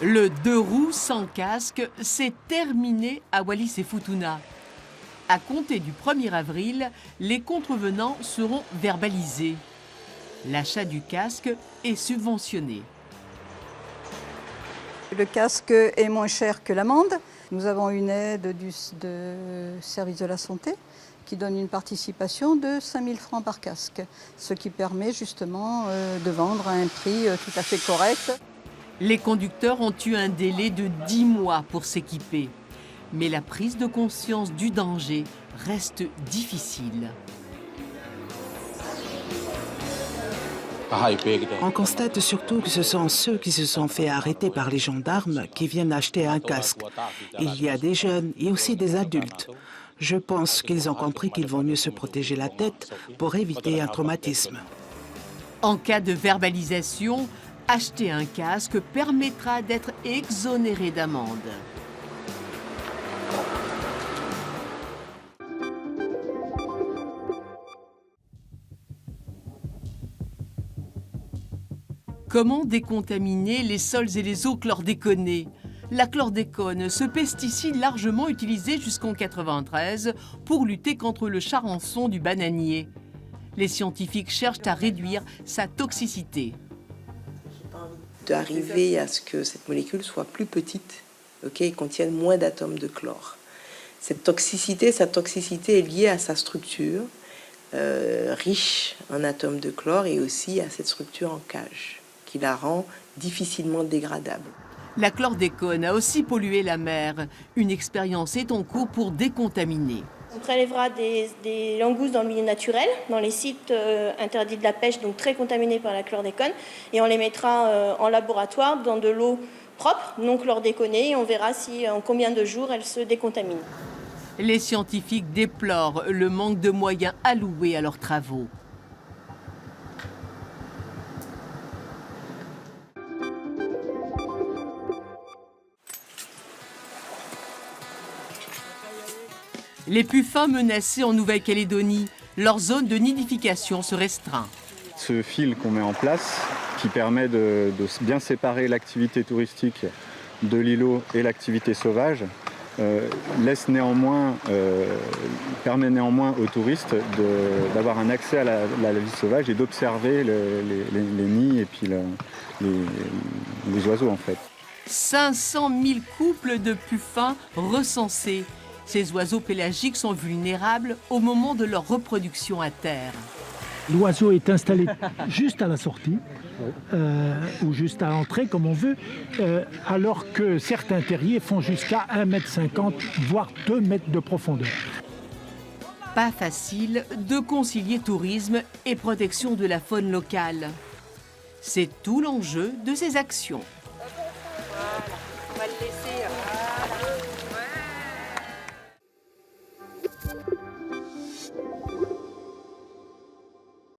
Le 2 roues sans casque, c'est terminé à Wallis-et-Futuna. À compter du 1er avril, les contrevenants seront verbalisés. L'achat du casque est subventionné. Le casque est moins cher que l'amende. Nous avons une aide du service de la santé qui donne une participation de 5 000 francs par casque, ce qui permet justement de vendre à un prix tout à fait correct. Les conducteurs ont eu un délai de 10 mois pour s'équiper. Mais la prise de conscience du danger reste difficile. On constate surtout que ce sont ceux qui se sont fait arrêter par les gendarmes qui viennent acheter un casque. Il y a des jeunes et aussi des adultes. Je pense qu'ils ont compris qu'il vaut mieux se protéger la tête pour éviter un traumatisme. En cas de verbalisation, acheter un casque permettra d'être exonéré d'amende. Comment décontaminer les sols et les eaux chlordéconées? La chlordécone, ce pesticide largement utilisé jusqu'en 1993 pour lutter contre le charançon du bananier. Les scientifiques cherchent à réduire sa toxicité. D'arriver à ce que cette molécule soit plus petite, et contienne moins d'atomes de chlore. Sa toxicité est liée à sa structure, riche en atomes de chlore, et aussi à cette structure en cage, qui la rend difficilement dégradable. La chlordécone a aussi pollué la mer. Une expérience est en cours pour décontaminer. On prélèvera des langoustes dans le milieu naturel, dans les sites interdits de la pêche, donc très contaminés par la chlordécone, et on les mettra en laboratoire dans de l'eau propre, non chlordéconée, et on verra en combien de jours elle se décontamine. Les scientifiques déplorent le manque de moyens alloués à leurs travaux. Les puffins menacés en Nouvelle-Calédonie, leur zone de nidification se restreint. Ce fil qu'on met en place, qui permet de bien séparer l'activité touristique de l'îlot et l'activité sauvage, permet néanmoins aux touristes d'avoir un accès à la vie sauvage et d'observer les nids et puis les oiseaux en fait. 500 000 couples de puffins recensés. Ces oiseaux pélagiques sont vulnérables au moment de leur reproduction à terre. L'oiseau est installé juste à la sortie, ou juste à l'entrée, comme on veut, alors que certains terriers font jusqu'à 1,50 m, voire 2 mètres de profondeur. Pas facile de concilier tourisme et protection de la faune locale. C'est tout l'enjeu de ces actions. On va le laisser.